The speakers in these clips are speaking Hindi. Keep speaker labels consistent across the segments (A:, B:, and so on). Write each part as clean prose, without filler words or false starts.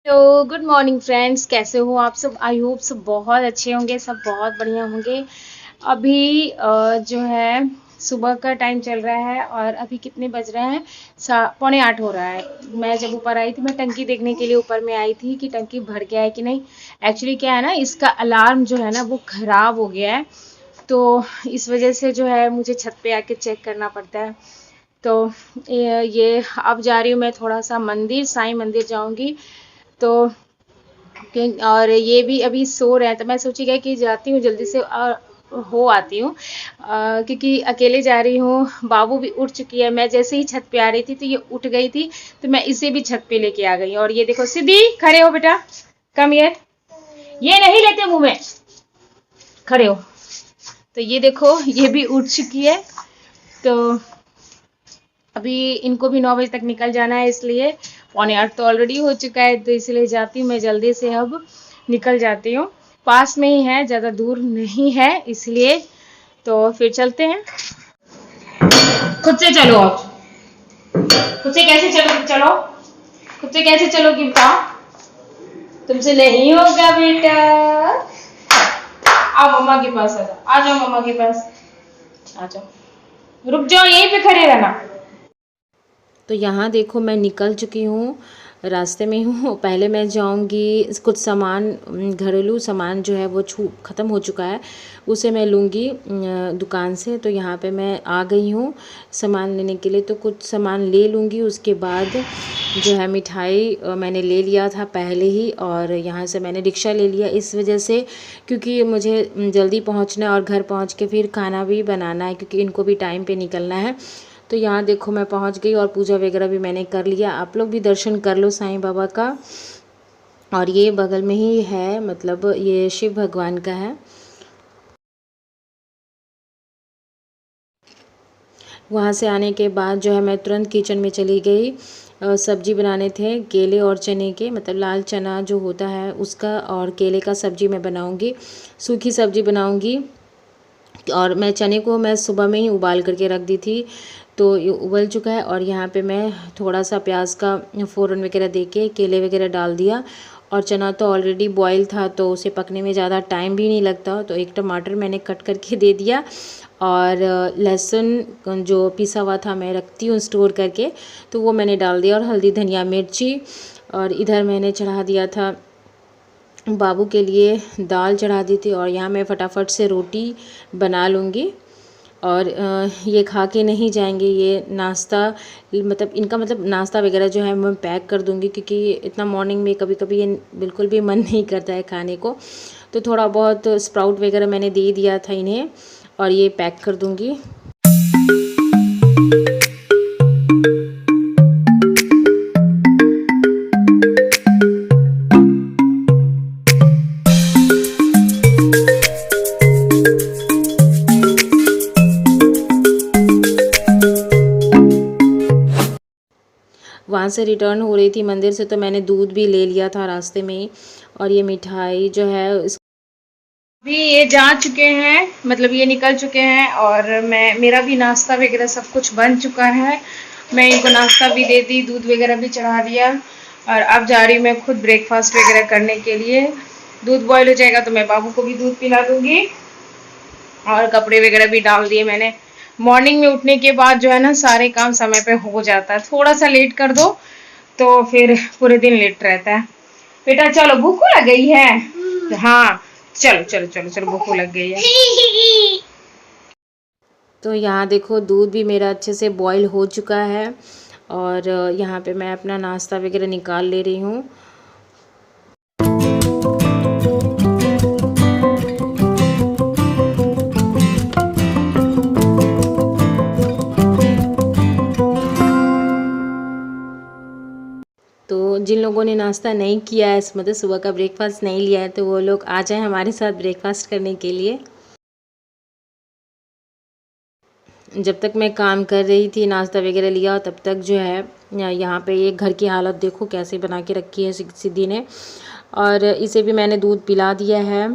A: तो गुड मॉर्निंग फ्रेंड्स, कैसे हो आप सब? आई होप सब बहुत अच्छे होंगे, सब बहुत बढ़िया होंगे। अभी जो है सुबह का टाइम चल रहा है और अभी कितने बज रहे हैं? 7:45 हो रहा है। मैं जब ऊपर आई थी, मैं टंकी देखने के लिए ऊपर में आई थी कि टंकी भर गया है कि नहीं। एक्चुअली क्या है ना, इसका अलार्म जो है ना वो खराब हो गया है। तो इस वजह से जो है मुझे छत पे आके चेक करना पड़ता है। तो ये अब जा रही हूँ मैं थोड़ा सा मंदिर, साईं मंदिर जाऊंगी। तो और ये भी अभी सो रहे हैं, तो मैं सोची गई कि जाती हूँ जल्दी से हो आती हूँ, क्योंकि अकेले जा रही हूँ। बाबू भी उठ चुकी है। मैं जैसे ही छत पे आ रही थी तो ये उठ गई थी, तो मैं इसे भी छत पे लेके आ गई। और ये देखो, सिद्धि खड़े हो बेटा, कम ये नहीं लेते मुंह में, खड़े हो। तो ये देखो, ये भी उठ चुकी है। तो अभी इनको भी 9 बजे तक निकल जाना है, इसलिए 7:45 तो ऑलरेडी हो चुका है, तो इसलिए जाती हूँ मैं जल्दी से, अब निकल जाती हूँ। पास में ही है, ज़्यादा दूर नहीं है, इसलिए तो फिर चलते हैं। खुद से चलो आप। खुद से कैसे चलो? खुद से कैसे चलोगी बताओ? तुमसे नहीं होगा बेटा। आओ मम्मा के पास, आ जाओ मम्मा के पास, आ जाओ। रुक जाओ, यहीं पे खड़े रहना।
B: तो यहाँ देखो मैं निकल चुकी हूँ, रास्ते में हूँ। पहले मैं जाऊँगी, कुछ सामान, घरेलू सामान जो है वो ख़त्म हो चुका है, उसे मैं लूँगी दुकान से। तो यहाँ पे मैं आ गई हूँ सामान लेने के लिए, तो कुछ सामान ले लूँगी। उसके बाद जो है मिठाई मैंने ले लिया था पहले ही, और यहाँ से मैंने रिक्शा ले लिया इस वजह से, क्योंकि मुझे जल्दी पहुँचना है और घर पहुँच के फिर खाना भी बनाना है, क्योंकि इनको भी टाइम पे निकलना है। तो यहाँ देखो मैं पहुँच गई और पूजा वगैरह भी मैंने कर लिया। आप लोग भी दर्शन कर लो साईं बाबा का। और ये बगल में ही है, मतलब ये शिव भगवान का है। वहाँ से आने के बाद जो है मैं तुरंत किचन में चली गई। सब्जी बनाने थे केले और चने के, मतलब लाल चना जो होता है उसका, और केले का सब्जी मैं बनाऊंगी, सूखी सब्जी बनाऊंगी। और मैं चने को मैं सुबह में ही उबाल करके रख दी थी, तो ये उबल चुका है। और यहाँ पे मैं थोड़ा सा प्याज का फ़ोरन वगैरह देके केले वगैरह डाल दिया। और चना तो ऑलरेडी बॉयल था, तो उसे पकने में ज़्यादा टाइम भी नहीं लगता। तो एक टमाटर मैंने कट करके दे दिया, और लहसुन जो पिसा हुआ था मैं रखती हूँ स्टोर करके, तो वो मैंने डाल दिया, और हल्दी धनिया मिर्ची। और इधर मैंने चढ़ा दिया था बाबू के लिए, दाल चढ़ा दी थी। और यहाँ मैं फटाफट से रोटी बना लूँगी। और ये खा के नहीं जाएंगे, ये नाश्ता, मतलब इनका मतलब नाश्ता वगैरह जो है मैं पैक कर दूँगी, क्योंकि इतना मॉर्निंग में कभी कभी ये बिल्कुल भी मन नहीं करता है खाने को। तो थोड़ा बहुत स्प्राउट वगैरह मैंने दे दिया था इन्हें, और ये पैक कर दूँगी। वहाँ से रिटर्न हो रही थी मंदिर से, तो मैंने दूध भी ले लिया था रास्ते में ही। और ये मिठाई जो है
A: अभी ये जा चुके हैं, मतलब ये निकल चुके हैं, और मेरा भी नाश्ता वगैरह सब कुछ बन चुका है। मैं इनको नाश्ता भी दे दी, दूध वगैरह भी चढ़ा दिया, और अब जा रही हूँ मैं खुद ब्रेकफास्ट वगैरह करने के लिए। दूध बॉयल हो जाएगा तो मैं बाबू को भी दूध पिला दूंगी। और कपड़े वगैरह भी डाल दिए मैंने। मॉर्निंग में उठने के बाद जो है ना, सारे काम समय पे हो जाता है। थोड़ा सा लेट कर दो तो फिर पूरे दिन लेट रहता है। बेटा चलो, भूख लग गई है? हाँ, चलो चलो चलो चलो, भूख लग गई है।
B: तो यहाँ देखो दूध भी मेरा अच्छे से बॉईल हो चुका है। और यहाँ पे मैं अपना नाश्ता वगैरह निकाल ले रही हूँ। तो जिन लोगों ने नाश्ता नहीं किया है, मतलब सुबह का ब्रेकफास्ट नहीं लिया है, तो वो लोग आ जाएं हमारे साथ ब्रेकफास्ट करने के लिए। जब तक मैं काम कर रही थी, नाश्ता वगैरह लिया, तब तक जो है यहाँ पे ये घर की हालत देखो कैसे बना के रखी है सिद्धि ने। और इसे भी मैंने दूध पिला दिया है।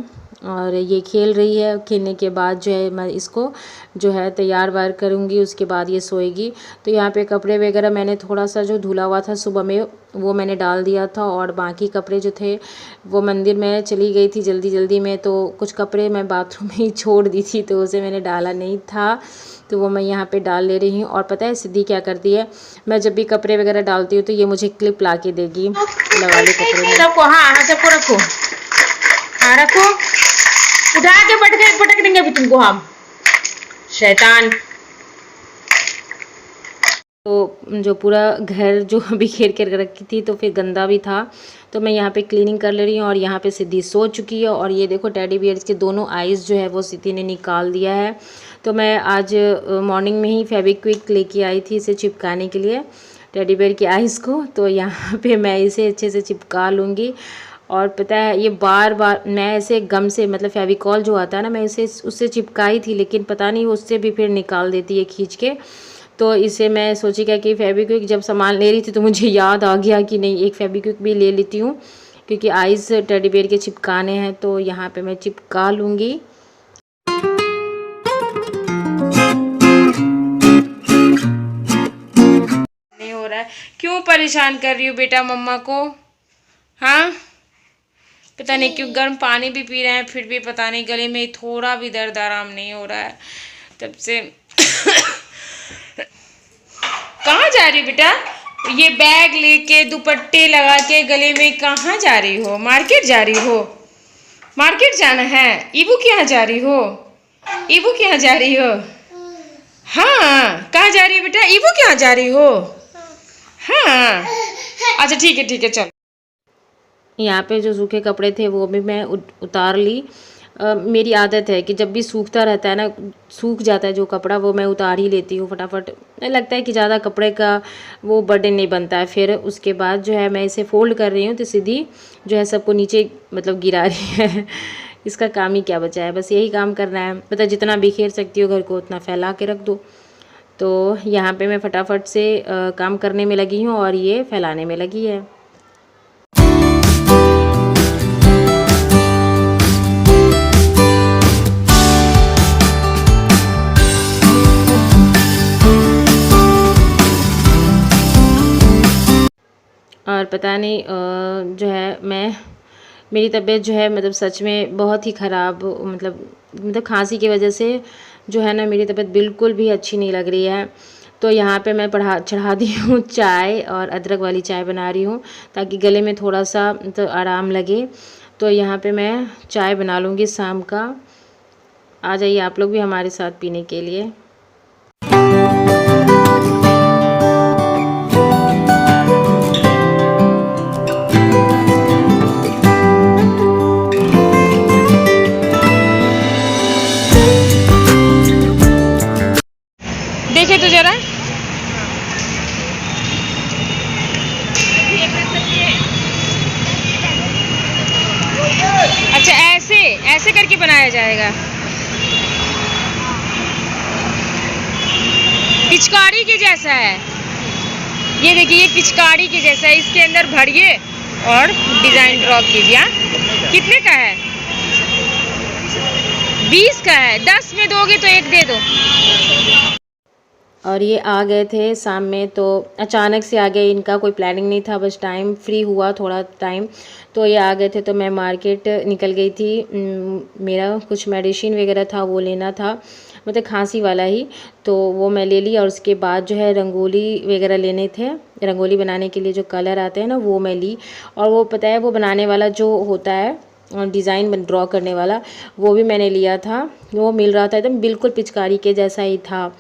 B: और ये खेल रही है। खेलने के बाद जो है मैं इसको जो है तैयार वार करूँगी, उसके बाद ये सोएगी। तो यहाँ पे कपड़े वगैरह मैंने थोड़ा सा जो धुला हुआ था सुबह में वो मैंने डाल दिया था, और बाकी कपड़े जो थे वो मंदिर में चली गई थी जल्दी जल्दी में, तो कुछ कपड़े मैं बाथरूम में ही छोड़ दी थी, तो उसे मैंने डाला नहीं था, तो वो मैं यहाँ पे डाल ले रही हूँ। और पता है सिद्धि क्या करती है, मैं जब भी कपड़े वगैरह डालती हूँ तो ये मुझे क्लिप ला के देगी, लगा लो कपड़े में।
A: सबको हाँ सबको रखो, हाँ रखो, उठा के पटक देंगे अभी तुमको हम, शैतान।
B: तो जो पूरा घर जो बिखेर कर रखी थी तो फिर गंदा भी था, तो मैं यहाँ पे क्लीनिंग कर ले रही हूँ। और यहाँ पे सिद्धि सो चुकी है, और ये देखो टेडी बियर्स के दोनों आइज़ जो है वो सिद्धि ने निकाल दिया है। तो मैं आज मॉर्निंग में ही फेविक्विक लेके आई थी इसे चिपकाने के लिए टेडी बियर की आइज़ को, तो यहाँ पे मैं इसे अच्छे से चिपका लूँगी। और पता है ये बार बार मैं ऐसे गम से, मतलब फेविकॉल जो आता है ना, मैं इसे उससे चिपकाई थी, लेकिन पता नहीं उससे भी फिर निकाल देती है खींच के। तो इसे मैं सोची क्या कि फेविक्विक जब सामान ले रही थी तो मुझे याद आ गया कि नहीं एक फेविक्विक भी ले लेती हूँ, क्योंकि आइज़ टेडी बियर के चिपकाने हैं, तो यहाँ पे मैं चिपका लूँगी।
A: नहीं हो रहा है, क्यों परेशान कर रही हो बेटा मम्मा को? हाँ पता नहीं क्यों, गर्म पानी भी पी रहे हैं फिर भी पता नहीं गले में थोड़ा भी दर्द आराम नहीं हो रहा है तब से। कहाँ जा रही हो बेटा? ये बैग लेके दुपट्टे लगा के गले में कहाँ जा रही हो? मार्केट जा रही हो? मार्केट जाना है? ईबू के यहाँ जा रही हो? ईबू के यहाँ जा रही हो? हाँ कहाँ जा रही हो बेटा? ईबू के यहाँ जा रही हो? हाँ अच्छा ठीक है चलो।
B: यहाँ पे जो सूखे कपड़े थे वो भी मैं उतार ली। मेरी आदत है कि जब भी सूखता रहता है ना, सूख जाता है जो कपड़ा, वो मैं उतार ही लेती हूँ फटाफट। लगता है कि ज़्यादा कपड़े का वो बर्डन नहीं बनता है। फिर उसके बाद जो है मैं इसे फोल्ड कर रही हूँ, तो सीधी जो है सबको नीचे मतलब गिरा रही है। इसका काम ही क्या बचा है, बस यही काम करना है। मतलब जितना बिखेर सकती हो घर को उतना फैला के रख दो। तो यहाँ पे मैं फटाफट से काम करने में लगी हूँ और ये फैलाने में लगी है। और पता नहीं जो है मेरी तबीयत जो है मतलब सच में बहुत ही ख़राब, मतलब खांसी की वजह से जो है ना मेरी तबीयत बिल्कुल भी अच्छी नहीं लग रही है। तो यहाँ पे मैं चढ़ा दी हूँ चाय, और अदरक वाली चाय बना रही हूँ ताकि गले में थोड़ा सा तो आराम लगे। तो यहाँ पे मैं चाय बना लूँगी शाम का। आ जाइए आप लोग भी हमारे साथ पीने के लिए।
A: देखे तो जरा, अच्छा ऐसे करके बनाया जाएगा। पिचकारी के जैसा है, ये देखिए ये पिचकारी के जैसा है। इसके अंदर भरिए और डिजाइन ड्रॉ कीजिए। कितने का है? 20 का है। 10 में दोगे तो एक दे दो।
B: और ये आ गए थे शाम में, तो अचानक से आ गए, इनका कोई प्लानिंग नहीं था, बस टाइम फ्री हुआ थोड़ा टाइम तो ये आ गए थे। तो मैं मार्केट निकल गई थी, मेरा कुछ मेडिसिन वगैरह था वो लेना था, मतलब खांसी वाला ही, तो वो मैं ले ली। और उसके बाद जो है रंगोली वगैरह लेने थे, रंगोली बनाने के लिए जो कलर आते हैं ना वो मैं ली। और वो पता है वो बनाने वाला जो होता है डिज़ाइन ड्रॉ करने वाला, वो भी मैंने लिया था। वो मिल रहा था एकदम बिल्कुल पिचकारी के जैसा ही था।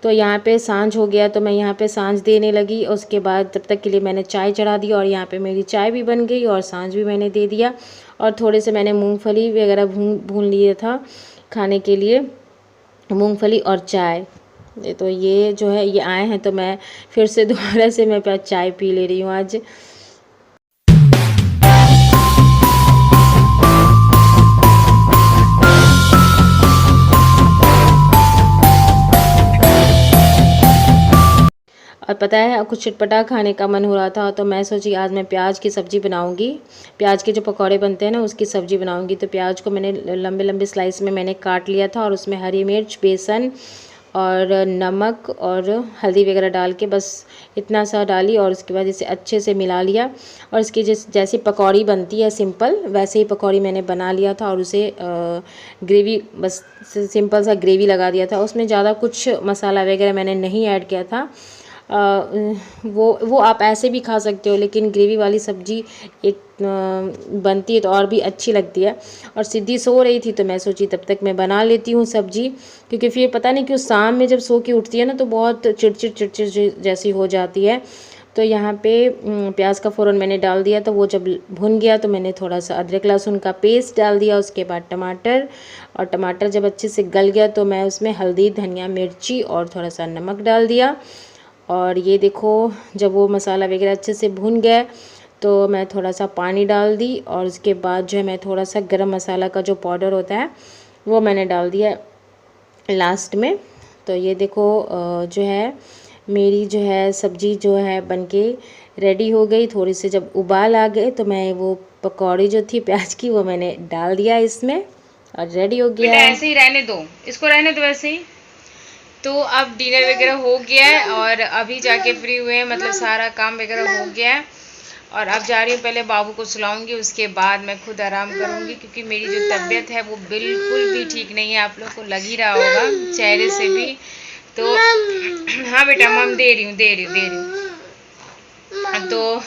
B: तो यहाँ पे सांझ हो गया, तो मैं यहाँ पे सांझ देने लगी। और उसके बाद तब तक के लिए मैंने चाय चढ़ा दी, और यहाँ पे मेरी चाय भी बन गई और सांझ भी मैंने दे दिया। और थोड़े से मैंने मूंगफली वगैरह भून लिया था खाने के लिए, मूंगफली और चाय। तो ये जो है ये आए हैं, तो मैं फिर से दोबारा से मैं चाय पी ले रही हूँ आज। और पता है कुछ चटपटा खाने का मन हो रहा था, तो मैं सोची आज मैं प्याज की सब्ज़ी बनाऊंगी। प्याज के जो पकौड़े बनते हैं ना, उसकी सब्ज़ी बनाऊंगी। तो प्याज को मैंने लंबे लंबे स्लाइस में मैंने काट लिया था और उसमें हरी मिर्च, बेसन और नमक और हल्दी वगैरह डाल के बस इतना सा डाली और उसके बाद इसे अच्छे से मिला लिया। और इसकी जैसी पकौड़ी बनती है सिंपल, वैसे ही पकौड़ी मैंने बना लिया था और उसे ग्रेवी बस सिंपल सा ग्रेवी लगा दिया था। उसमें ज़्यादा कुछ मसाला वगैरह मैंने नहीं ऐड किया था। वो आप ऐसे भी खा सकते हो, लेकिन ग्रेवी वाली सब्ज़ी एक बनती है तो और भी अच्छी लगती है। और सिद्धि सो रही थी तो मैं सोची तब तक मैं बना लेती हूँ सब्ज़ी, क्योंकि फिर पता नहीं क्यों शाम में जब सो के उठती है ना तो बहुत चिड़चिड़ जैसी हो जाती है। तो यहाँ पे प्याज का फ़ौरन मैंने डाल दिया, तो वो जब भुन गया तो मैंने थोड़ा सा अदरक लहसुन का पेस्ट डाल दिया। उसके बाद टमाटर, और टमाटर जब अच्छे से गल गया तो मैं उसमें हल्दी, धनिया, मिर्ची और थोड़ा सा नमक डाल दिया। और ये देखो जब वो मसाला वगैरह अच्छे से भुन गया तो मैं थोड़ा सा पानी डाल दी। और उसके बाद जो है मैं थोड़ा सा गरम मसाला का जो पाउडर होता है वो मैंने डाल दिया लास्ट में। तो ये देखो जो है मेरी जो है सब्ज़ी जो है बनके रेडी हो गई। थोड़ी सी जब उबाल आ गए तो मैं वो पकौड़ी जो थी प्याज की वो मैंने डाल दिया इसमें और रेडी हो गया।
A: ऐसे ही रहने दो, इसको रहने दो ऐसे ही। तो अब डिनर वगैरह हो गया है और अभी जाके फ्री हुए हैं, मतलब सारा काम वगैरह हो गया है। और अब जा रही हूँ, पहले बाबू को सुलाऊंगी, उसके बाद मैं खुद आराम करूंगी, क्योंकि मेरी जो तबीयत है वो बिल्कुल भी ठीक नहीं है। आप लोग को लग ही रहा होगा चेहरे से भी। तो हाँ बेटा, मम दे रही हूँ। तो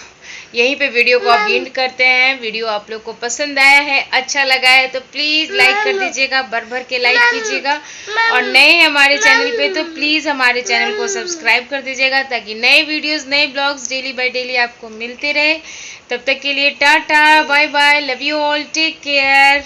A: यहीं पे वीडियो को अब एंड करते हैं। वीडियो आप लोग को पसंद आया है, अच्छा लगा है तो प्लीज़ लाइक कर दीजिएगा, भर भर के लाइक कीजिएगा। और नए हैं हमारे चैनल पे तो प्लीज़ हमारे चैनल को सब्सक्राइब कर दीजिएगा, ताकि नए वीडियोस, नए ब्लॉग्स डेली बाय डेली आपको मिलते रहे। तब तक के लिए tata, bye bye, love you all, take care.